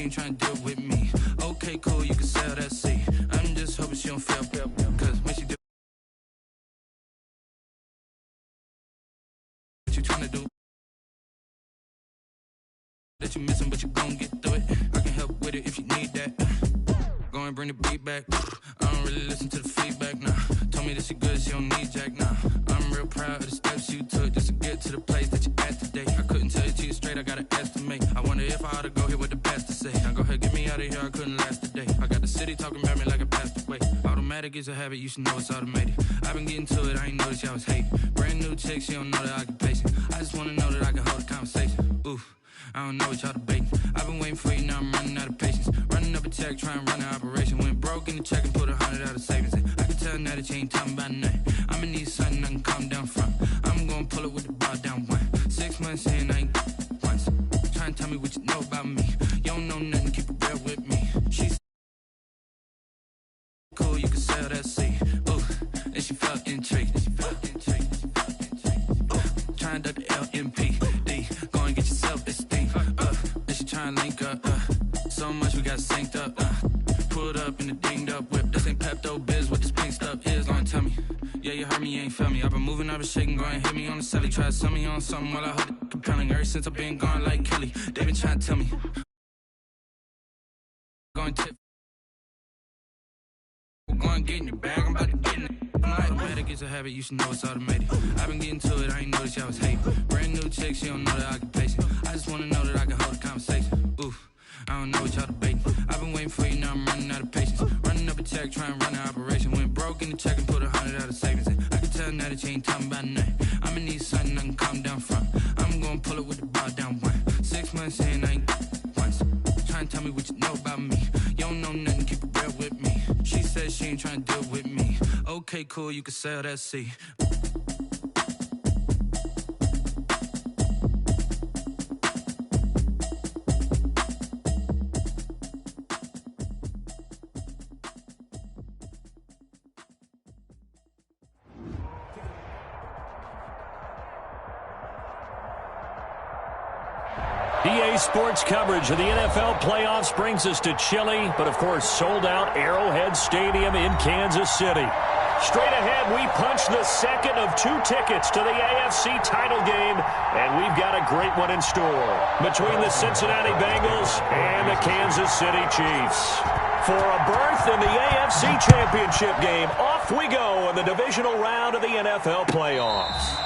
ain't trying to deal with me. Okay, cool, you can sell that seat. I'm just hoping she don't fail, cause when she do what you trying to do, that you missing, but you gon' get through it. I can help with it if you need that. Go and bring the beat back. I don't really listen to the feedback, nah. Told me that she good, she don't need jack, nah. I'm real proud of the steps you took just to get to the place that you at today. I couldn't tell you to you straight, I gotta estimate. I wonder if I ought to go here with the pastor say. Now go ahead, get me out of here, I couldn't last today. I got the city talking about me like I passed away. Automatic is a habit, you should know it's automated. I've been getting to it, I ain't noticed y'all was hating. Brand new chick, she don't know the occupation. I just wanna know that I can hold a conversation. Oof. I don't know what y'all debating. I've been waiting for you, now I'm running out of patience. Running up a check, trying to run an operation. Went broke in the check and put 100 out of savings in. I can tell now that you ain't talking about nothing. I'ma need something I can calm down from. I'm gonna pull it with the bar down one. 6 months in, I ain't once. Trying to tell me what you know about me. You don't know nothing, keep it real with me. She's cool, you can sell that seat. Ooh, and she felt intrigued. Trying to duck the LMPD. Go and get yourself esteem. And she trying to link up. So much we got synced up. Pulled up in the dinged up whip. This ain't Pepto Biz, what this pink stuff is. Long tell me. Yeah, you heard me, you ain't felt me. I've been moving, I've been shaking, go and hit me on the celly. Try to sell me on something while I hold it compelling. Ever since I've been gone like Kelly, they been trying to tell me. Going tip. We're going get in your bag, I'm about to get in it. Automatic is a habit, you should know it's automated. I've been getting to it, I ain't noticed y'all was hating. Brand new chick, she don't know the occupation. I just wanna know that I can hold a conversation. Oof, I don't know what y'all debating. I've been waiting for you, now I'm running out of patience. Running up a check, trying to run an operation. Went broke in the check and put 100 out of savings in. I can tell now that you ain't talking about nothing. I'ma need something I can calm down from. I'm gonna pull it with the bar down one. 6 months in, I ain't once. Trying to tell me what you know about me. You don't know nothing, keep it real with me. She said she ain't trying to deal with me. Okay, cool, you can sell that seat. EA Sports coverage of the NFL playoffs brings us to chilly, but of course sold out Arrowhead Stadium in Kansas City. Straight ahead, we punch the second of 2 tickets to the AFC title game, and we've got a great one in store between the Cincinnati Bengals and the Kansas City Chiefs. For a berth in the AFC Championship game, off we go in the divisional round of the NFL playoffs.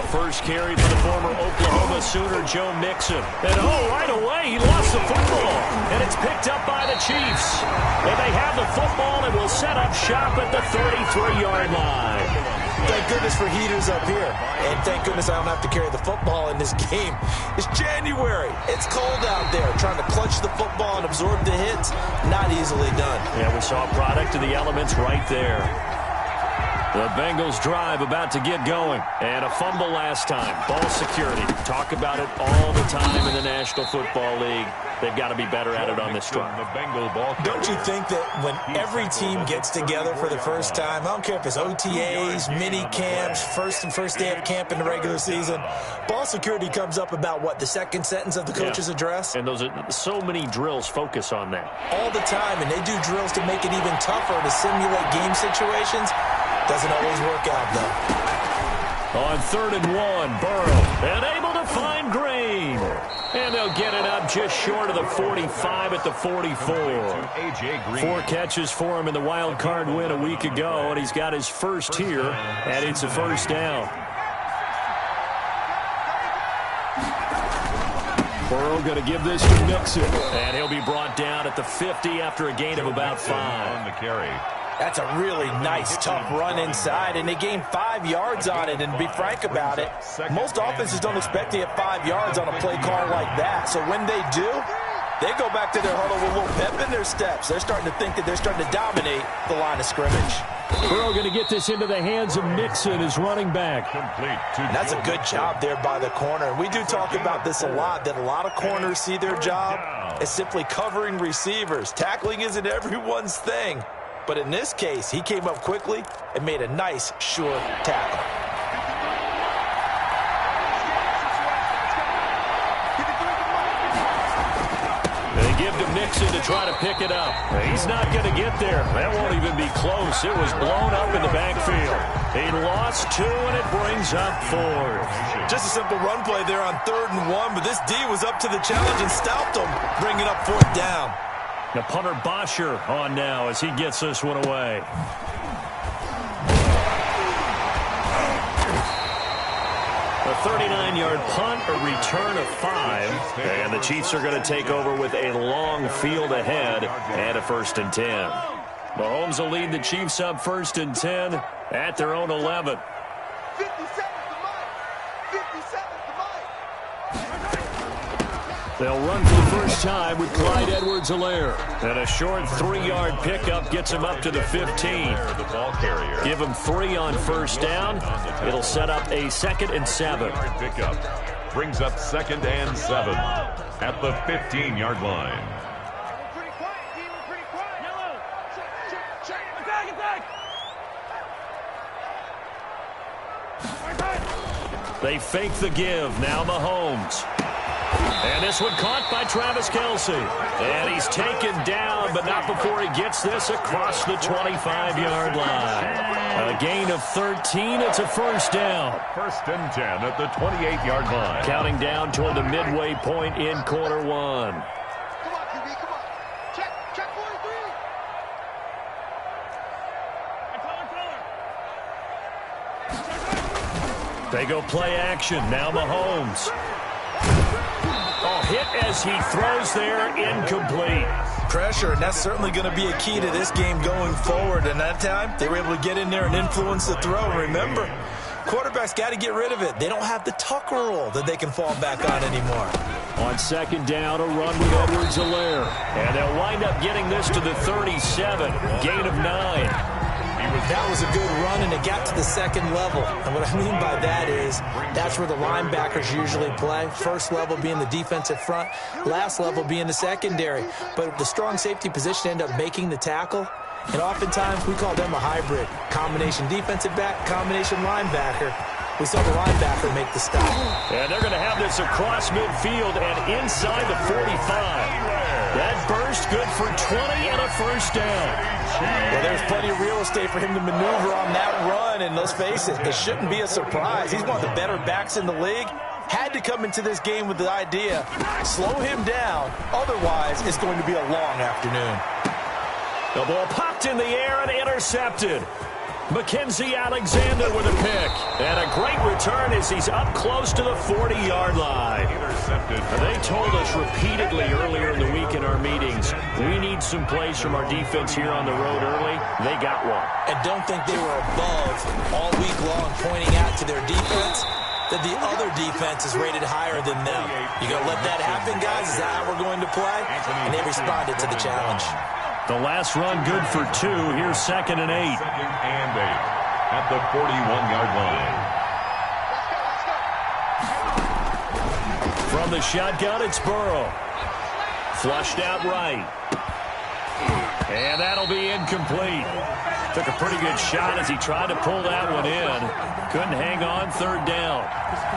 First carry for the former Oklahoma Sooner, Joe Mixon. And right away, he lost the football. And it's picked up by the Chiefs. And they have the football and will set up shop at the 33-yard line. Thank goodness for heaters up here. And thank goodness I don't have to carry the football in this game. It's January. It's cold out there. Trying to clutch the football and absorb the hits, not easily done. Yeah, we saw a product of the elements right there. The Bengals drive about to get going. And a fumble last time. Ball security. Talk about it all the time in the National Football League. They've got to be better at it on this drive. Don't you think that when every team gets together for the first time, I don't care if it's OTAs, mini camps, first day of camp in the regular season, ball security comes up about what, the second sentence of the coach's address? And those are so many drills focus on that. All the time, and they do drills to make it even tougher to simulate game situations. Doesn't always work out, though. On 3rd and 1, Burrow, and able to find Green. And they'll get it up just short of the 45 at the 44. 4 catches for him in the wild card win a week ago, and he's got his first here, and it's a first down. Burrow going to give this to Mixon. And he'll be brought down at the 50 after a gain of about 5. On the carry. That's a really nice, tough run inside, and they gained 5 yards on it. And to be frank about it, most offenses don't expect to get 5 yards on a play call like that. So when they do, They go back to their huddle with a little pep in their steps. They're starting to think that they're starting to dominate the line of scrimmage. Burrow going to get this into the hands of Mixon as running back. And that's a good job there by the corner. And we do talk about this a lot, that a lot of corners see their job as simply covering receivers. Tackling isn't everyone's thing. But in this case, he came up quickly and made a nice, sure tackle. They give to Mixon to try to pick it up. He's not going to get there. That won't even be close. It was blown up in the backfield. He lost 2, and it brings up 4th. Just a simple run play there on 3rd and 1, but this D was up to the challenge and stopped him, bringing up 4th down. The punter Bosher on now as he gets this one away. A 39-yard punt, a return of 5, and the Chiefs are going to take over with a long field ahead and a 1st and 10. Mahomes will lead the Chiefs up 1st and 10 at their own 11. 57 to Mike. 57 to Mike. They'll run for the first time with Clyde Edwards-Helaire. And a short 3-yard pickup gets him up to the 15. Give him 3 on 1st down. It'll set up a 2nd and 7. Pickup brings up 2nd and 7 at the 15-yard line. Pretty quiet, team. We're pretty quiet. Yellow. Check. Attack. They fake the give. Now Mahomes. And this one caught by Travis Kelce. And he's taken down, but not before he gets this across the 25-yard line. A gain of 13. It's a 1st down. 1st and 10 at the 28-yard line. Counting down toward the midway point in quarter 1. Come on, QB, come on. Check 43. They go play action. Now Mahomes. Oh, hit as he throws there, incomplete. Pressure, and that's certainly going to be a key to this game going forward. And that time, they were able to get in there and influence the throw. Remember, quarterbacks got to get rid of it. They don't have the Tucker rule that they can fall back on anymore. On 2nd down, a run with Edwards-Helaire. And they'll wind up getting this to the 37. Gain of 9. That was a good run, and it got to the 2nd level. And what I mean by that is that's where the linebackers usually play. First level being the defensive front, last level being the secondary. But the strong safety position ended up making the tackle. And oftentimes we call them a hybrid. Combination defensive back, combination linebacker. We saw the linebacker make the stop. And they're going to have this across midfield and inside the 45. That burst good for 20 and a 1st down. Well, there's plenty of real estate for him to maneuver on that run, and let's face it, it shouldn't be a surprise. He's one of the better backs in the league. Had to come into this game with the idea, slow him down, otherwise it's going to be a long afternoon. The ball popped in the air and intercepted. Mackenzie Alexander with a pick. And a great return as he's up close to the 40-yard line. Intercepted. They told us repeatedly earlier in the week in our meetings, we need some plays from our defense here on the road early. They got one. And don't think they were above all week long pointing out to their defense that the other defense is rated higher than them. You going to let that happen, guys? Is that how we're going to play? And they responded to the challenge. The last run good for 2. Here's 2nd and 8. 2nd and 8 at the 41-yard line. From the shotgun, it's Burrow. Flushed out right. And that'll be incomplete. Took a pretty good shot as he tried to pull that one in. Couldn't hang on 3rd down.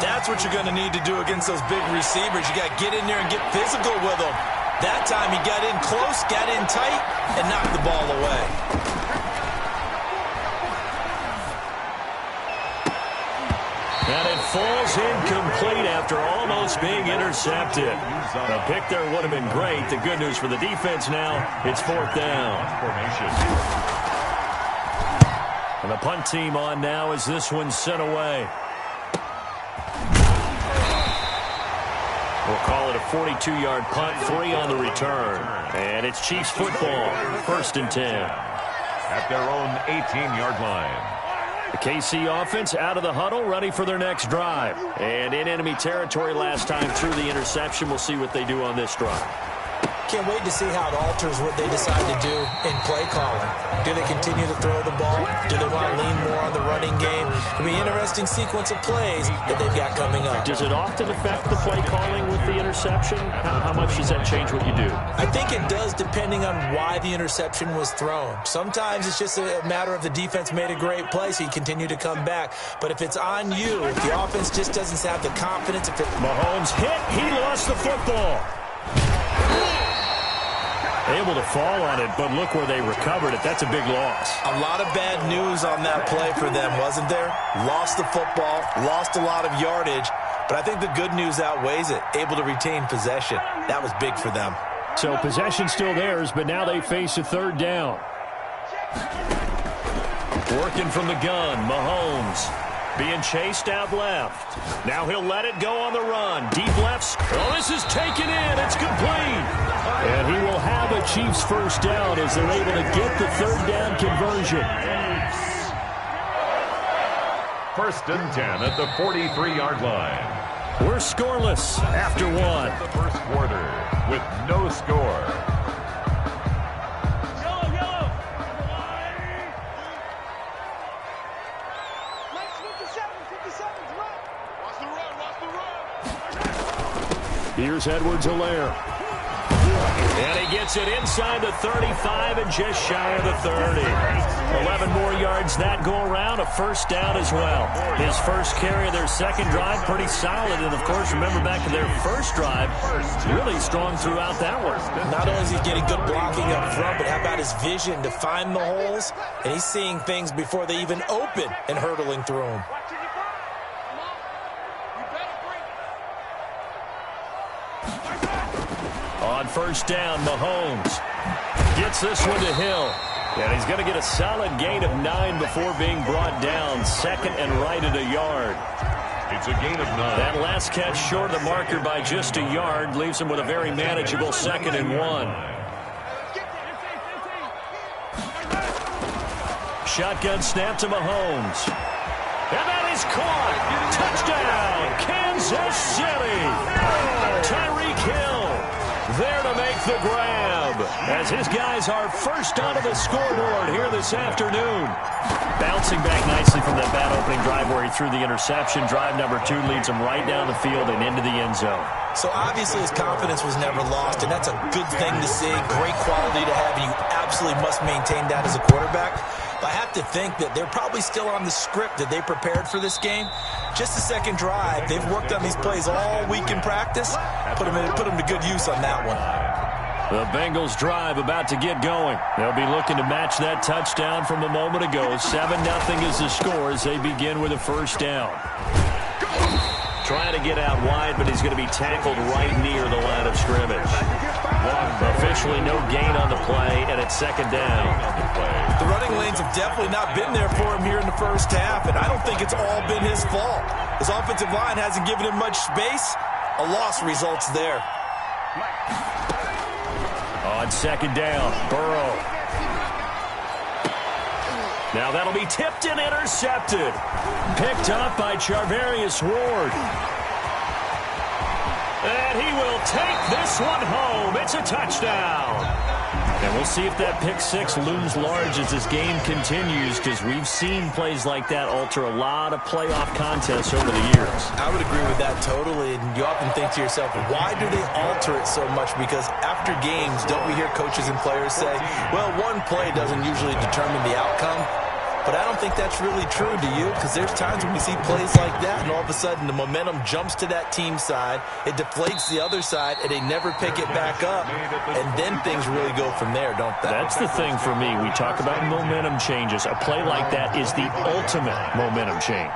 That's what you're going to need to do against those big receivers. You got to get in there and get physical with them. That time he got in close, got in tight, and knocked the ball away. And it falls incomplete after almost being intercepted. A pick there would have been great. The good news for the defense now, it's 4th down. And the punt team on now as this one's sent away. We'll call it a 42-yard punt, 3 on the return. And it's Chiefs football, 1st and 10. At their own 18-yard line. The KC offense out of the huddle, ready for their next drive. And in enemy territory last time through the interception. We'll see what they do on this drive. can't wait to see how it alters what they decide to do in play calling. Do they continue to throw the ball? Do they want to lean more on the running game? It'll be an interesting sequence of plays that they've got coming up. Does it often affect the play calling with the interception? How much does that change what you do? I think it does, depending on why the interception was thrown. Sometimes it's just a matter of the defense made a great play, so you continue to come back. But if it's on you, if the offense just doesn't have the confidence, Mahomes hit, he lost the football. Able to fall on it, but look where they recovered it. That's a big loss. A lot of bad news on that play for them, wasn't there? Lost the football, lost a lot of yardage, but I think the good news outweighs it. Able to retain possession. That was big for them. So possession still theirs, but now they face a third down. Working from the gun, Mahomes. Being chased out left. Now he'll let it go on the run. Deep left. Oh, this is taken in. It's complete. And he will have a Chiefs first down as they're able to get the third down conversion. 1st and 10 at the 43-yard line. We're scoreless after one. The first quarter with no score. Here's Edwards-Helaire. And he gets it inside the 35 and just shy of the 30. 11 more yards that go around, a first down as well. His first carry of their second drive, pretty solid. And, of course, remember back to their first drive, really strong throughout that one. Not only is he getting good blocking up front, but how about his vision to find the holes? And he's seeing things before they even open and hurtling through them. On first down, Mahomes gets this one to Hill. And he's going to get a solid gain of 9 before being brought down. Second and right at a yard. It's a gain of 9. That last catch short of the marker by just a yard leaves him with a very manageable 2nd and 1. Shotgun snap to Mahomes. And that is caught. Touchdown, Kansas City. Tyreek Hill there to make the grab as his guys are first onto the scoreboard here this afternoon. Bouncing back nicely from that bad opening drive where he threw the interception. Drive number 2 leads him right down the field and into the end zone. So obviously his confidence was never lost, and that's a good thing to see. Great quality to have, and you absolutely must maintain that as a quarterback. But I have to think that they're probably still on the script that they prepared for this game. Just the second drive. They've worked on these plays all week in practice. Put them to good use on that one. The Bengals drive about to get going. They'll be looking to match that touchdown from a moment ago. 7-0 is the score as they begin with a first down. Trying to get out wide, but he's going to be tackled right near the line of scrimmage. Officially no gain on the play, and it's second down. The running lanes have definitely not been there for him here in the first half, and I don't think it's all been his fault. His offensive line hasn't given him much space. A loss results there. On second down, Burrow. Now that'll be tipped and intercepted. Picked up by Charvarius Ward. And he will take this one home. It's a touchdown. And we'll see if that pick six looms large as this game continues, because we've seen plays like that alter a lot of playoff contests over the years. I would agree with that totally. And you often think to yourself, why do they alter it so much? Because after games, don't we hear coaches and players say, well, one play doesn't usually determine the outcome? But I don't think that's really true, do you? Because there's times when we see plays like that, and all of a sudden the momentum jumps to that team side, it deflates the other side, and they never pick it back up. And then things really go from there, don't they? That's the thing for me. We talk about momentum changes. A play like that is the ultimate momentum change.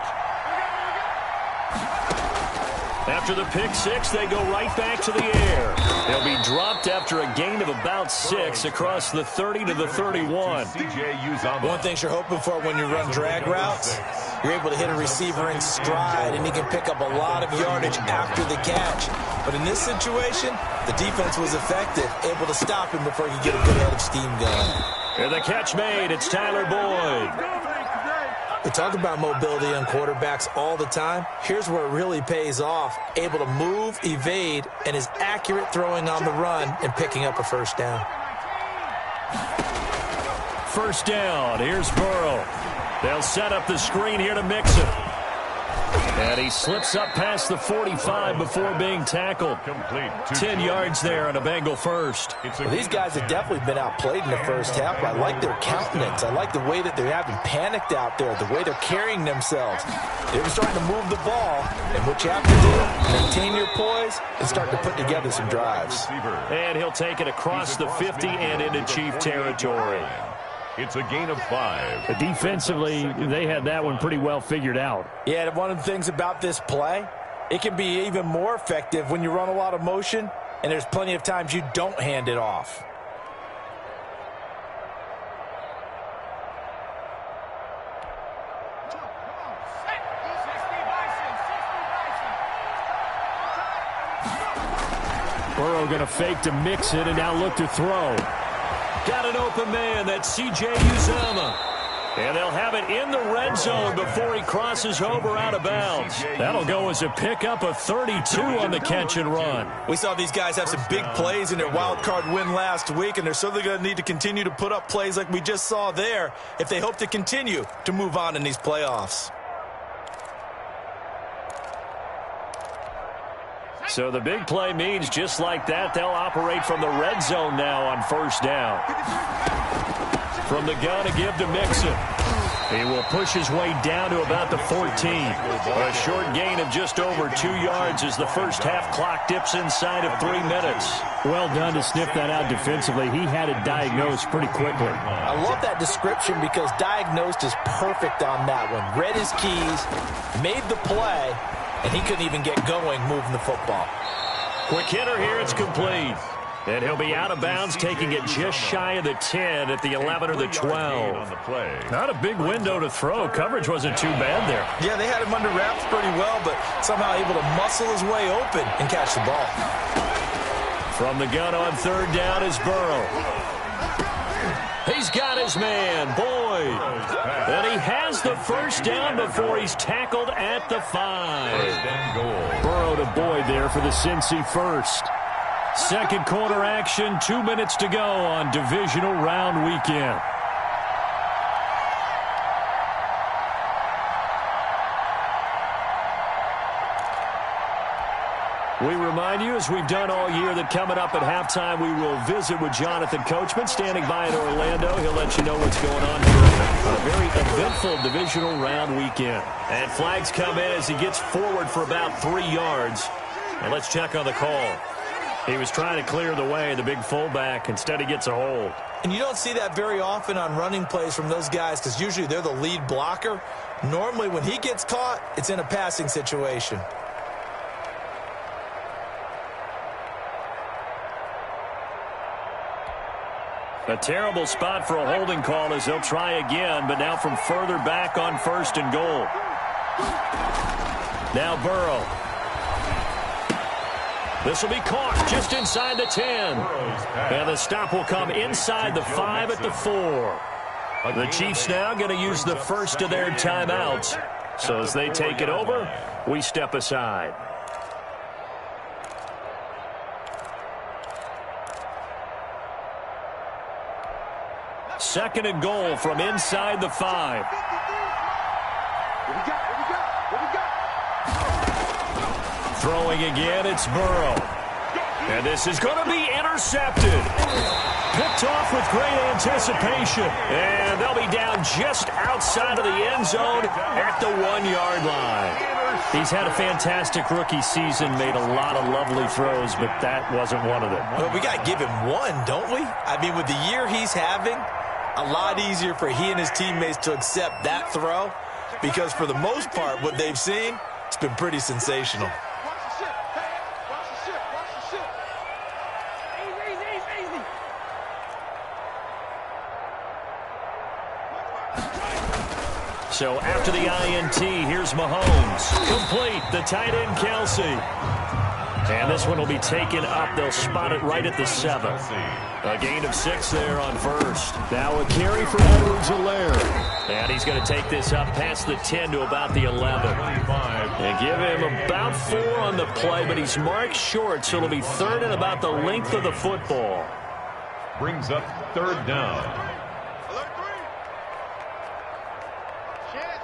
After the pick six, they go right back to the air. They'll be dropped after a gain of about 6 across the 30 to the 31. One thing you're hoping for when you run drag routes, you're able to hit a receiver in stride, and he can pick up a lot of yardage after the catch. But in this situation, the defense was effective, able to stop him before he could get a good head of steam going. And the catch made. It's Tyler Boyd. We talk about mobility on quarterbacks all the time. Here's where it really pays off. Able to move, evade, and is accurate throwing on the run and picking up a first down. First down. Here's Burrow. They'll set up the screen here to mix it. And he slips up past the 45 before being tackled. 10 yards there on a Bengal first. Well, these guys have definitely been outplayed in the first half. I like their countenance. I like the way that they're having panicked out there, the way they're carrying themselves. They're starting to move the ball, and what you have to do, maintain your poise and start to put together some drives. And he'll take it across the 50 and into Chief territory. It's a gain of 5. Defensively, they had that one pretty well figured out. Yeah, one of the things about this play, it can be even more effective when you run a lot of motion, and there's plenty of times you don't hand it off. Burrow going to fake to mix it and now look to throw. Got an open man. That's C.J. Uzomah. And they'll have it in the red zone before he crosses over out of bounds. That'll go as a pickup of 32 on the catch and run. We saw these guys have some big plays in their wild card win last week, and they're certainly going to need to continue to put up plays like we just saw there if they hope to continue to move on in these playoffs. So the big play means just like that, they'll operate from the red zone now on first down. From the gun to give to Mixon. He will push his way down to about the 14. A short gain of just over 2 yards as the first half clock dips inside of 3 minutes. Well done to sniff that out defensively. He had it diagnosed pretty quickly. I love that description because diagnosed is perfect on that one. Read his keys, made the play, and he couldn't even get going moving the football. Quick hitter here, it's complete. And he'll be out of bounds, taking it just shy of the 10 at the 11 or the 12. Not a big window to throw. Coverage wasn't too bad there. Yeah, they had him under wraps pretty well, but somehow able to muscle his way open and catch the ball. From the gun on third down is Burrow. He's got his man, Boyd. And he has the first down before he's tackled at the 5. Burrow to Boyd there for the Cincy first. Second quarter action, 2 minutes to go on divisional round weekend. We remind you, as we've done all year, that coming up at halftime, we will visit with Jonathan Coachman, standing by in Orlando. He'll let you know what's going on here. A very eventful divisional round weekend. And flags come in as he gets forward for about 3 yards. And let's check on the call. He was trying to clear the way, the big fullback. Instead, he gets a hold. And you don't see that very often on running plays from those guys because usually they're the lead blocker. Normally, when he gets caught, it's in a passing situation. A terrible spot for a holding call as they'll try again, but now from further back on first and goal. Now Burrow. This will be caught just inside the 10. And the stop will come inside the 5 at the 4. The Chiefs now going to use the first of their timeouts. So as they take it over, we step aside. Second and goal from inside the 5. Throwing again, it's Burrow. And this is going to be intercepted. Picked off with great anticipation. And they'll be down just outside of the end zone at the 1-yard line. He's had a fantastic rookie season, made a lot of lovely throws, but that wasn't one of them. Well, we got to give him one, don't we? I mean, with the year he's having, a lot easier for he and his teammates to accept that throw because for the most part, what they've seen, it's been pretty sensational. So after the INT, here's Mahomes. Complete, the tight end Kelsey. And this one will be taken up. They'll spot it right at the 7. A gain of 6 there on first. Now a carry for Edwards-Helaire. And he's going to take this up past the 10 to about the 11. And give him about 4 on the play, but he's marked short, so it'll be 3rd and about the length of the football. Brings up 3rd down. Alert 3. Check.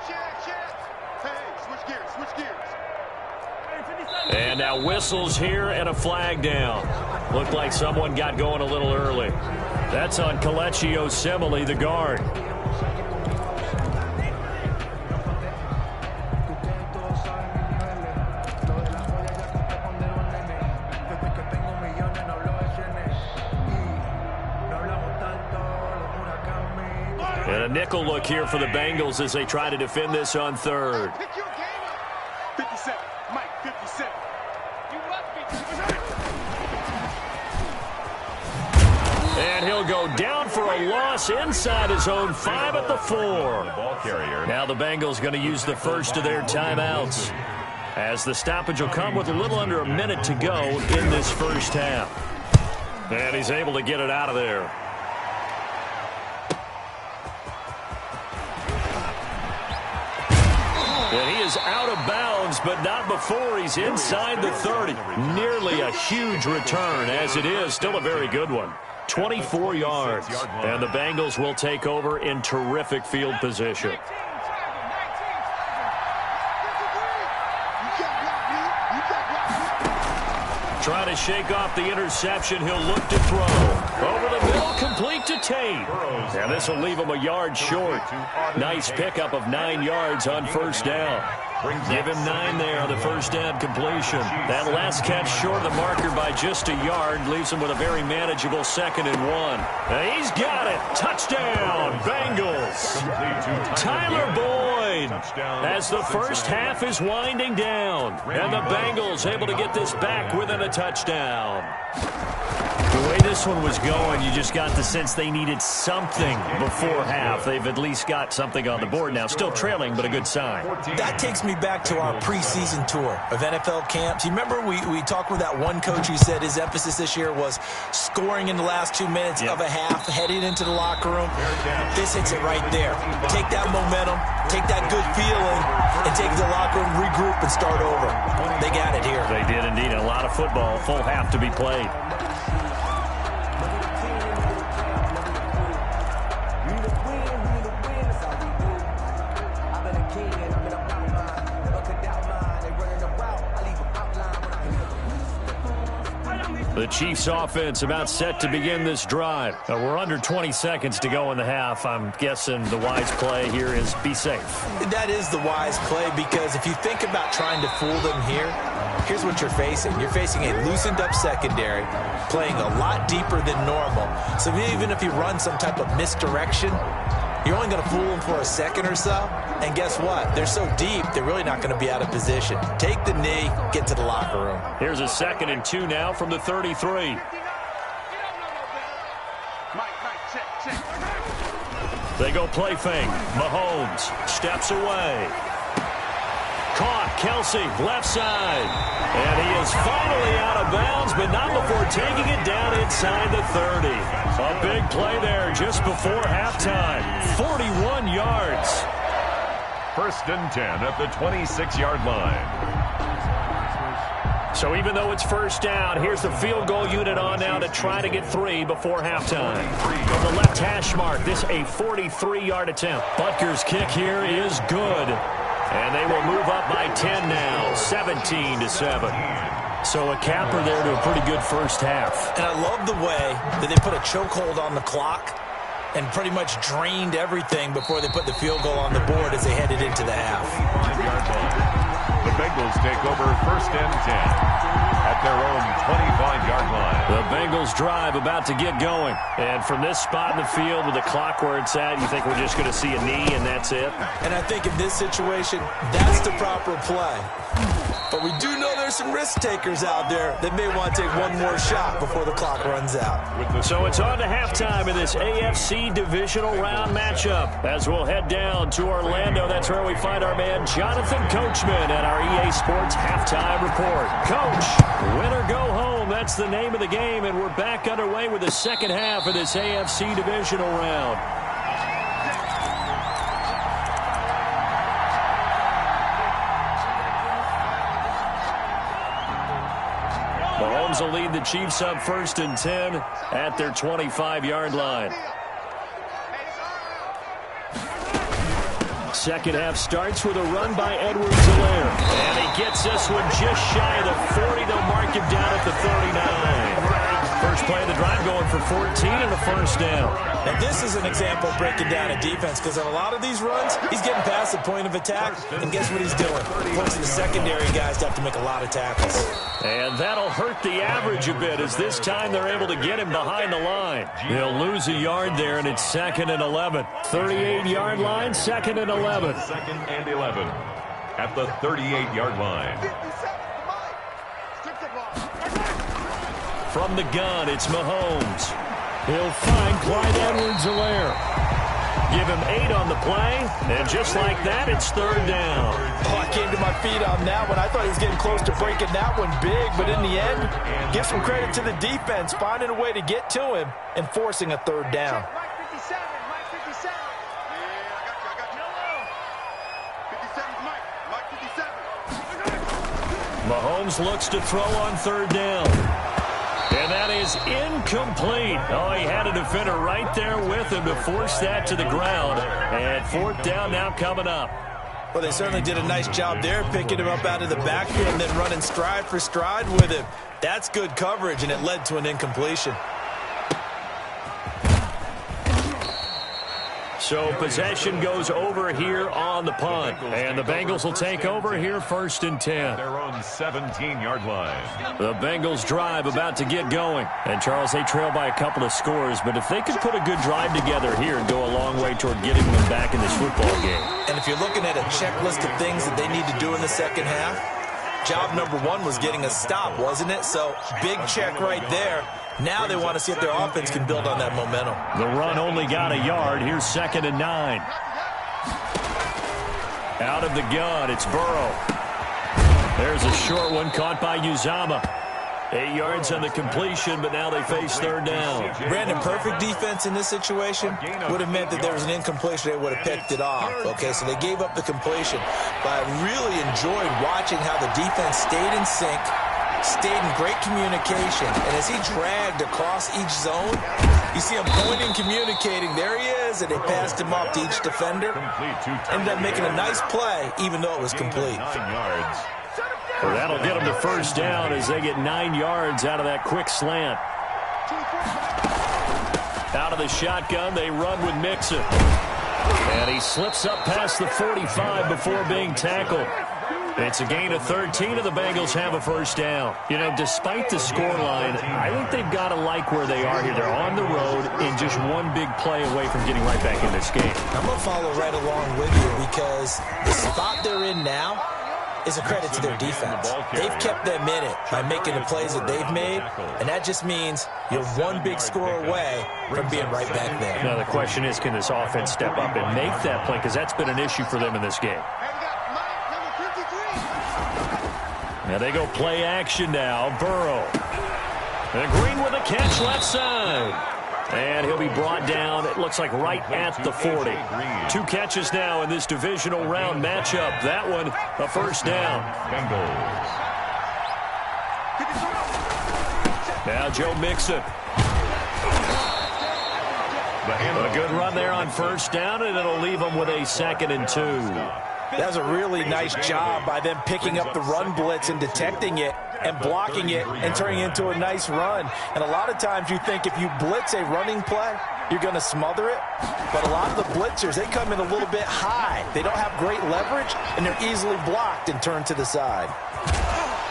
Hey, switch gears. And now whistles here and a flag down. Looked like someone got going a little early. That's on Kelechi Osemele, the guard. And a nickel look here for the Bengals as they try to defend this on 3rd. 57. Mike, 57. And he'll go down for a loss inside his own 5 at the 4. Ball carrier. Now the Bengals going to use the first of their timeouts, as the stoppage will come with a little under a minute to go in this first half. And he's able to get it out of there. And he is out of bounds, but not before he's inside the 30. Nearly a huge return, as it is still a very good one. 24 yards. And the Bengals will take over in terrific field position. Trying to shake off the interception. He'll look to throw. Over the middle, complete to Tate. And this will leave him a yard short. Nice pickup of 9 yards on first down. Give him 9 there on the first down completion. That last catch short of the marker by just a yard leaves him with a very manageable 2nd and 1. And he's got it. Touchdown, Bengals. Tyler Boyd, as the first half is winding down. And the Bengals able to get this back within a touchdown. The way this one was going, you just got the sense they needed something before half. They've at least got something on the board now. Still trailing, but a good sign. That takes me back to our preseason tour of NFL camps. You remember we talked with that one coach who said his emphasis this year was scoring in the last 2 minutes of a half, heading into the locker room. This hits it right there. Take that momentum, take that good feeling, and take the locker room, regroup, and start over. They got it here. They did indeed. A lot of football, full half to be played. The Chiefs offense about set to begin this drive. We're under 20 seconds to go in the half. I'm guessing the wise play here is be safe. That is the wise play, because if you think about trying to fool them here, here's what you're facing. You're facing a loosened up secondary, playing a lot deeper than normal. So even if you run some type of misdirection, you're only going to fool them for a second or so. And guess what? They're so deep, they're really not going to be out of position. Take the knee, get to the locker room. Here's a 2nd and 2 now from the 33. They go play fake. Mahomes steps away. Caught. Kelsey, left side. And he is finally out of bounds, but not before taking it down inside the 30. A big play there just before halftime. 41 yards. 1st and 10 at the 26-yard line. So even though it's first down, here's the field goal unit on now to try to get 3 before halftime. From the left hash mark, this a 43-yard attempt. Butker's kick here is good. And they will move up by 10 now, 17-7. So a capper there to a pretty good first half. And I love the way that they put a chokehold on the clock and pretty much drained everything before they put the field goal on the board as they headed into the half. 5-yard line. The Bengals take over 1st and 10 at their own 25-yard line. The Bengals drive about to get going. And from this spot in the field with the clock where it's at, you think we're just going to see a knee and that's it? And I think in this situation, that's the proper play. But we do know there's some risk takers out there that may want to take one more shot before the clock runs out. So it's on to halftime in this AFC divisional round matchup. As we'll head down to Orlando, that's where we find our man Jonathan Coachman at our EA Sports Halftime Report. Coach, win or go home, that's the name of the game, and we're back underway with the second half of this AFC divisional round. Mahomes will lead the Chiefs up 1st and 10 at their 25-yard line. Second half starts with a run by Edwards-Helaire. And he gets this one just shy of the 40. They'll mark him down at the 39. First play of the drive going for 14 and a first down. Now this is an example of breaking down a defense, because on a lot of these runs, he's getting past the point of attack, and guess what he's doing? Forcing the secondary guys to have to make a lot of tackles. And that'll hurt the average a bit, as this time they're able to get him behind the line. They'll lose a yard there, and it's 2nd and 11. 38-yard line, 2nd and 11. 2nd and 11 at the 38-yard line. From the gun, it's Mahomes. He'll find Clyde Edwards-Helaire. Give him 8 on the play, and just like that, it's 3rd down. Oh, I came to my feet on that one. I thought he was getting close to breaking that one big, but in the end, give some credit to the defense, finding a way to get to him and forcing a 3rd down. Mike 57, Mike 57. Yeah, I got you. 57's Mike. Mike 57. Mahomes looks to throw on 3rd down. And that is incomplete. Oh, he had a defender right there with him to force that to the ground. And 4th down now coming up. Well, they certainly did a nice job there, picking him up out of the backfield and then running stride for stride with him. That's good coverage, and it led to an incompletion. So possession goes over here on the punt. And the Bengals will take over here 1st and 10. Their own 17-yard line. The Bengals drive about to get going. And Charles, they trail by a couple of scores, but if they could put a good drive together here and go a long way toward getting them back in this football game. And if you're looking at a checklist of things that they need to do in the second half, job number 1 was getting a stop, wasn't it? So big check right there. Now they want to see if their offense can build on that momentum. The run only got a yard. Here's 2nd and 9. Out of the gun, it's Burrow. There's a short one caught by Uzama. 8 yards on the completion, but now they face 3rd down. Brandon, perfect defense in this situation would have meant that there was an incompletion. They would have picked it off. Okay, so they gave up the completion. But I really enjoyed watching how the defense stayed in sync, stayed in great communication, and as he dragged across each zone, you see him pointing, communicating. There he is, and they passed him off to each defender. Ended up making a nice play, even though it was complete. 9 yards. Well, that'll get them to 1st down as they get 9 yards out of that quick slant. Out of the shotgun, they run with Mixon. And he slips up past the 45 before being tackled. It's a gain of 13, and the Bengals have a 1st down. You know, despite the scoreline, I think they've got to like where they are here. They're on the road and just one big play away from getting right back in this game. I'm going to follow right along with you, because the spot they're in now is a credit to their defense. They've kept them in it by making the plays that they've made, and that just means you're one big score away from being right back there. Now, the question is, can this offense step up and make that play? Because that's been an issue for them in this game. Now they go play action now. Burrow. And Green with a catch left side. And he'll be brought down, it looks like right at the 40. 2 catches now in this divisional round matchup. That one, a 1st down. Bengals. Now Joe Mixon. A good run there on 1st down, and it'll leave them with a 2nd and 2. That was a really nice job by them picking up the run blitz and detecting it and blocking it and turning it into a nice run. And a lot of times you think if you blitz a running play, you're going to smother it. But a lot of the blitzers, they come in a little bit high. They don't have great leverage, and they're easily blocked and turned to the side.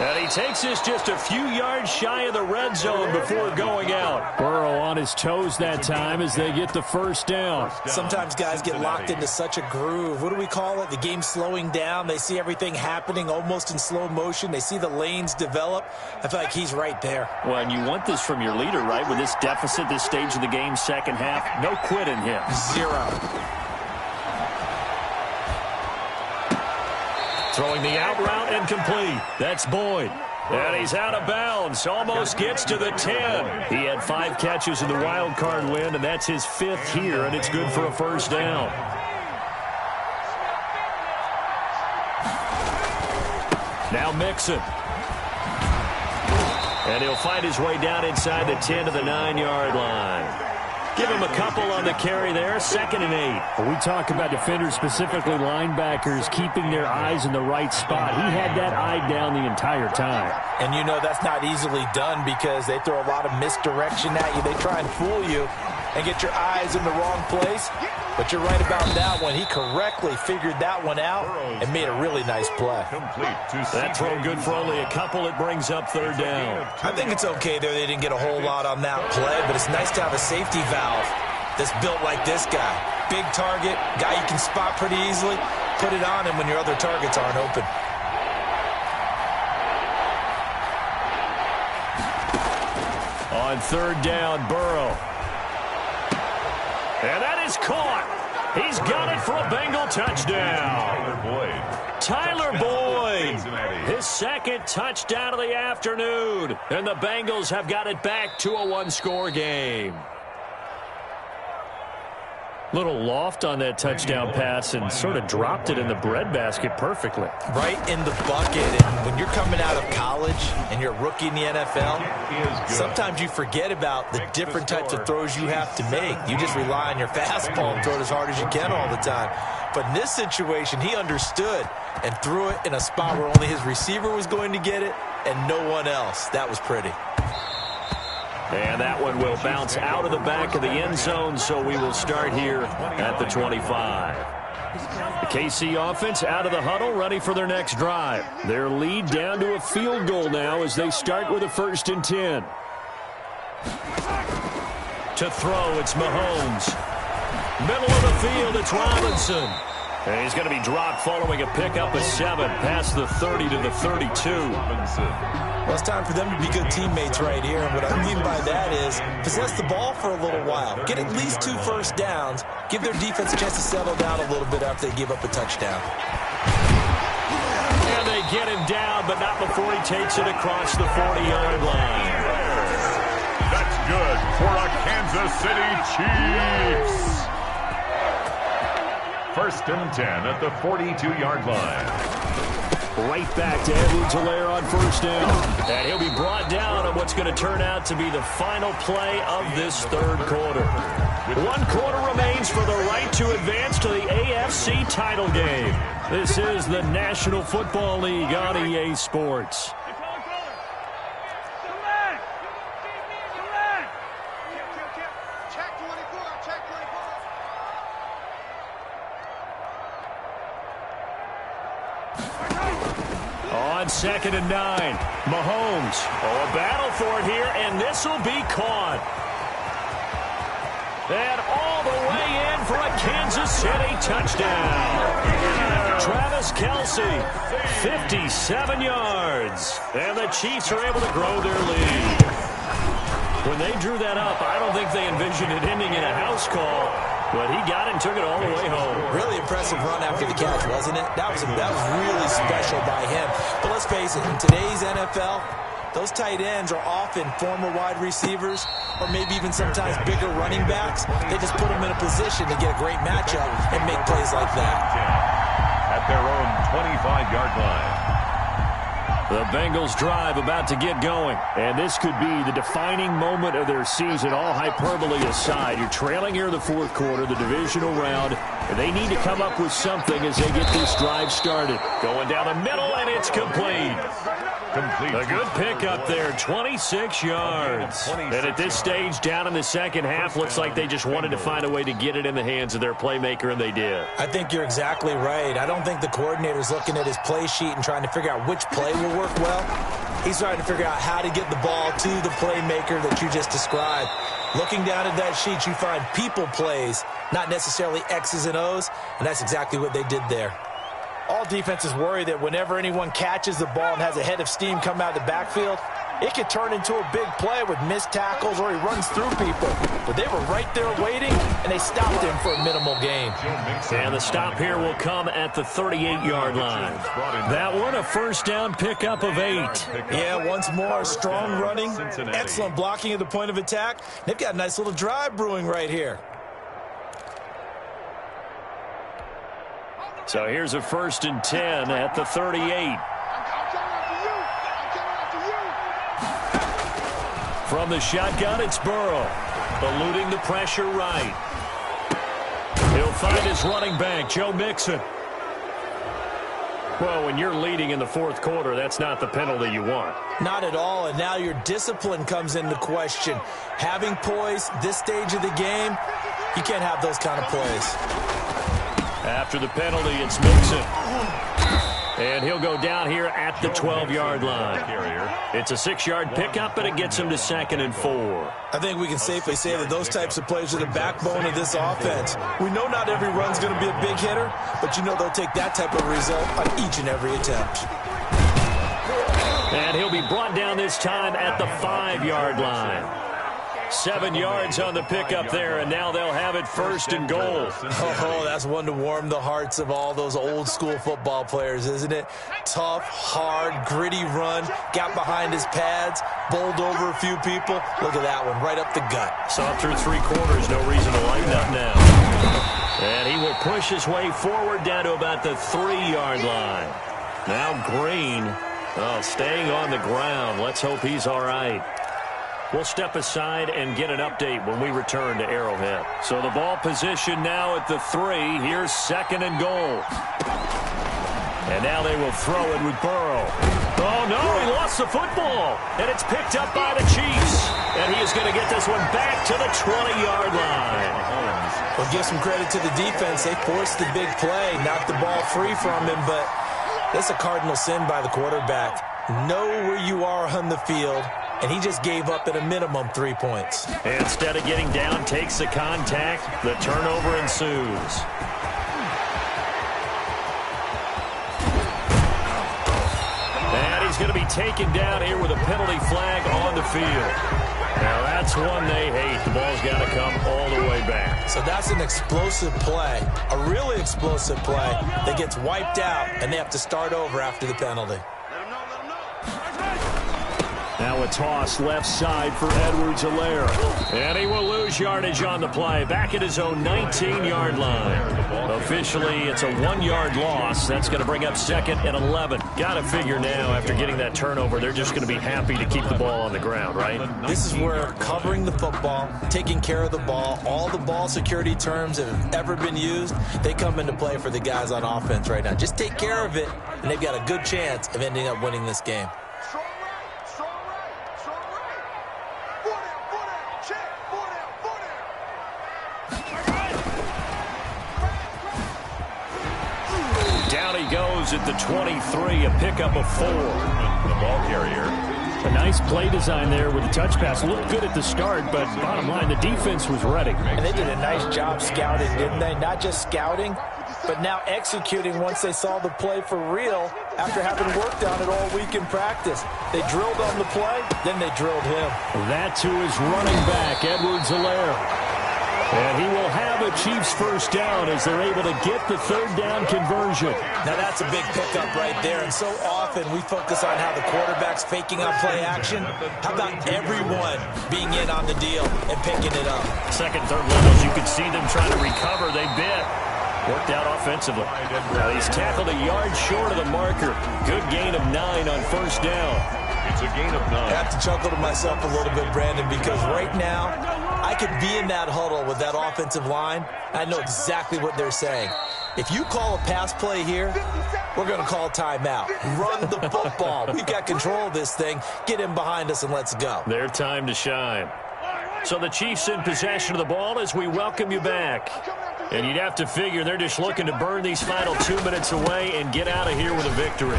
And he takes this just a few yards shy of the red zone before going out. Burrow on his toes that time as they get the first down. Sometimes guys get locked into such a groove. What do we call it? The game's slowing down. They see everything happening almost in slow motion. They see the lanes develop. I feel like he's right there. Well, and you want this from your leader, right? With this deficit, this stage of the game, second half, no quit in him. Zero. Throwing the out route incomplete. That's Boyd. And he's out of bounds. Almost gets to the 10. He had 5 catches in the wild card win, and that's his 5th here, and it's good for a first down. Now Mixon. And he'll find his way down inside the 10 to the 9-yard line. Give him a couple on the carry there, 2nd and 8. We talk about defenders, specifically linebackers, keeping their eyes in the right spot. He had that eye down the entire time. And you know that's not easily done because they throw a lot of misdirection at you. They try and fool you and get your eyes in the wrong place. But you're right about that one. He correctly figured that one out and made a really nice play. That throw good for only a couple. It brings up 3rd down. I think it's okay there. They didn't get a whole lot on that play, but it's nice to have a safety valve that's built like this guy. Big target, guy you can spot pretty easily. Put it on him when your other targets aren't open. On 3rd down, Burrow. And that is caught. He's got it for a Bengal touchdown. Tyler Boyd. His 2nd touchdown of the afternoon. And the Bengals have got it back to a 1-score game. Little loft on that touchdown pass and sort of dropped it in the breadbasket perfectly. Right in the bucket. And when you're coming out of college and you're a rookie in the NFL, sometimes you forget about the different types of throws you have to make. You just rely on your fastball and throw it as hard as you can all the time. But in this situation, he understood and threw it in a spot where only his receiver was going to get it and no one else. That was pretty. And that one will bounce out of the back of the end zone, so we will start here at the 25. The KC offense out of the huddle, ready for their next drive. Their lead down to a field goal now as they start with a 1st and 10. To throw, it's Mahomes. Middle of the field, it's Robinson. And he's going to be dropped following a pickup of 7 past the 30 to the 32. Well, it's time for them to be good teammates right here. And what I mean by that is possess the ball for a little while. Get at least 2 first downs. Give their defense a chance to settle down a little bit after they give up a touchdown. And they get him down, but not before he takes it across the 40-yard line. That's good for a Kansas City Chiefs. 1st and 10 at the 42-yard line. Right back to Edwards-Helaire on 1st down. And he'll be brought down on what's going to turn out to be the final play of this 3rd quarter. 1 quarter remains for the right to advance to the AFC title game. This is the National Football League on EA Sports. On 2nd and 9, Mahomes. Oh, a battle for it here, and this will be caught. And all the way in for a Kansas City touchdown. Travis Kelce, 57 yards. And the Chiefs are able to grow their lead. When they drew that up, I don't think they envisioned it ending in a house call. But he got it and took it all the way home. Really impressive run after the catch, wasn't it? That was really special by him. But let's face it, in today's NFL, those tight ends are often former wide receivers or maybe even sometimes bigger running backs. They just put them in a position to get a great matchup and make plays like that. At their own 25-yard line. The Bengals drive about to get going. And this could be the defining moment of their season, all hyperbole aside. You're trailing here in the 4th quarter, the divisional round, and they need to come up with something as they get this drive started. Going down the middle, and it's complete. Complete. A good pickup there, 26 yards. And at this stage, down in the second half, looks like they just wanted to find a way to get it in the hands of their playmaker, and they did. I think you're exactly right. I don't think the coordinator's looking at his play sheet and trying to figure out which play will work well. He's trying to figure out how to get the ball to the playmaker that you just described. Looking down at that sheet, you find people plays, not necessarily X's and O's, and that's exactly what they did there. All defenses worry that whenever anyone catches the ball and has a head of steam come out of the backfield, it can turn into a big play with missed tackles or he runs through people. But they were right there waiting, and they stopped him for a minimal gain. And the stop here will come at the 38-yard line. That one, a first down pickup of 8. Yeah, once more, strong running, excellent blocking at the point of attack. They've got a nice little drive brewing right here. So here's a 1st and 10 at the 38. From the shotgun, it's Burrow, eluding the pressure right. He'll find his running back, Joe Mixon. Well, when you're leading in the fourth quarter, that's not the penalty you want. Not at all, and now your discipline comes into question. Having poise this stage of the game, you can't have those kind of plays. After the penalty, it's Mixon. And he'll go down here at the 12-yard line. It's a 6-yard pickup, but it gets him to 2nd and 4. I think we can safely say that those types of plays are the backbone of this offense. We know not every run's going to be a big hitter, but you know they'll take that type of result on each and every attempt. And he'll be brought down this time at the 5-yard line. 7 yards on the pickup there, and now they'll have it 1st and goal. Oh, that's one to warm the hearts of all those old-school football players, isn't it? Tough, hard, gritty run, got behind his pads, bowled over a few people. Look at that one, right up the gut. Saw through 3 quarters, no reason to lighten up now. And he will push his way forward down to about the 3-yard line. Now Green, staying on the ground. Let's hope he's all right. We'll step aside and get an update when we return to Arrowhead. So the ball position now at the 3. Here's 2nd and goal. And now they will throw it with Burrow. Oh, no, he lost the football. And it's picked up by the Chiefs. And he is going to get this one back to the 20-yard line. Well, give some credit to the defense. They forced the big play, knocked the ball free from him, but that's a cardinal sin by the quarterback. Know where you are on the field. And he just gave up at a minimum 3 points. Instead of getting down, takes the contact. The turnover ensues. And he's going to be taken down here with a penalty flag on the field. Now that's one they hate. The ball's got to come all the way back. So that's an explosive play, a really explosive play that gets wiped out, and they have to start over after the penalty. Now a toss left side for Edwards-Helaire. And he will lose yardage on the play. Back at his own 19-yard line. Officially, it's a 1-yard loss. That's going to bring up 2nd and 11. Got to figure now, after getting that turnover, they're just going to be happy to keep the ball on the ground, right? This is where covering the football, taking care of the ball, all the ball security terms that have ever been used, they come into play for the guys on offense right now. Just take care of it, and they've got a good chance of ending up winning this game. Goes at the 23, a pickup of 4. The ball carrier. A nice play design there with the touch pass. Looked good at the start, but bottom line, the defense was ready. And they did a nice job scouting, didn't they? Not just scouting, but now executing once they saw the play for real after having worked on it all week in practice. They drilled on the play, then they drilled him. That to his running back, Edwards-Helaire. And he will have a Chiefs first down as they're able to get the 3rd down conversion. Now that's a big pickup right there, and so often we focus on how the quarterback's faking on play action. How about everyone being in on the deal and picking it up? 2nd, 3rd levels, you could see them trying to recover. They bit. Worked out offensively. Now he's tackled a yard short of the marker. Good gain of 9 on 1st down. It's a gain of 9. I have to chuckle to myself a little bit, Brandon, because right now I could be in that huddle with that offensive line. I know exactly what they're saying. If you call a pass play here, we're going to call timeout. Run the football. We've got control of this thing. Get him behind us and let's go. Their time to shine. So the Chiefs in possession of the ball as we welcome you back. And you'd have to figure they're just looking to burn these final 2 minutes away and get out of here with a victory.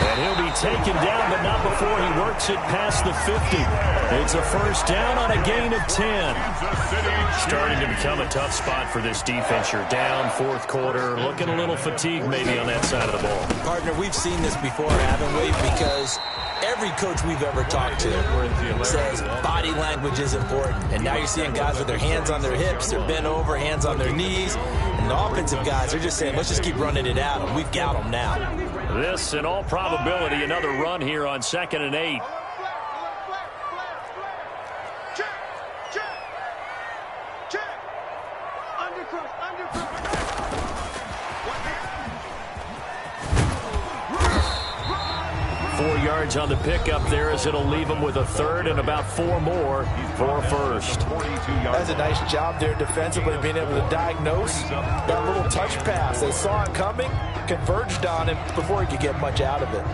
And he'll be taken down, but not before he works it past the 50. It's a first down on a gain of 10. Starting to become a tough spot for this defense. You're down fourth quarter, looking a little fatigued maybe on that side of the ball. Partner, we've seen this before, haven't we? Because every coach we've ever talked to says body language is important. And now you're seeing guys with their hands on their hips, they're bent over, hands on their knees. And the offensive guys are just saying, let's just keep running it at them. We've got them now. This, in all probability, another run here on 2nd and 8. Check. Undercross. 4 yards on the pickup there as it'll leave him with a third and about 4 more for first. That's a nice job there defensively, being able to diagnose that little touch pass. They saw it coming, converged on him before he could get much out of it.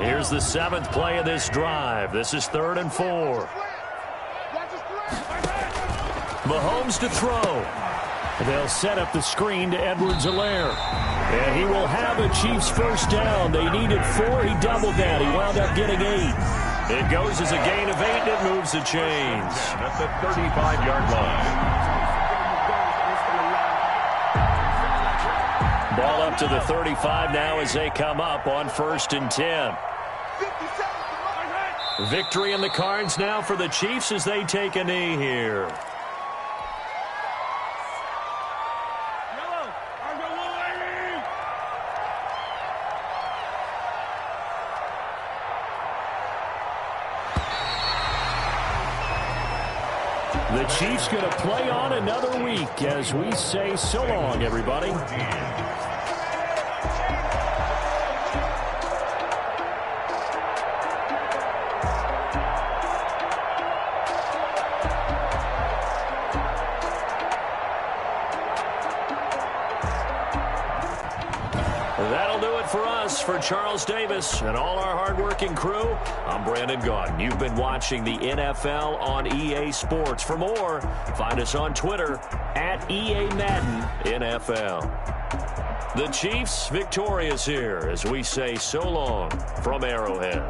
Here's the 7th play of this drive. This is 3rd and 4. Mahomes to throw. They'll set up the screen to Edwards-Helaire. And he will have a Chiefs first down. They needed 4. He doubled that. He wound up getting 8. It goes as a gain of 8, and it moves the chains. At the 35-yard line. Ball up to the 35 now as they come up on 1st and 10. Victory in the cards now for the Chiefs as they take a knee here. The Chiefs going to play on another week as we say so long, everybody. That'll do it for us. For Charles Davis and all our hardworking crew, I'm Brandon Gaudin. You've been watching the NFL on EA Sports. For more, find us on Twitter at EA Madden NFL. The Chiefs victorious here as we say so long from Arrowhead.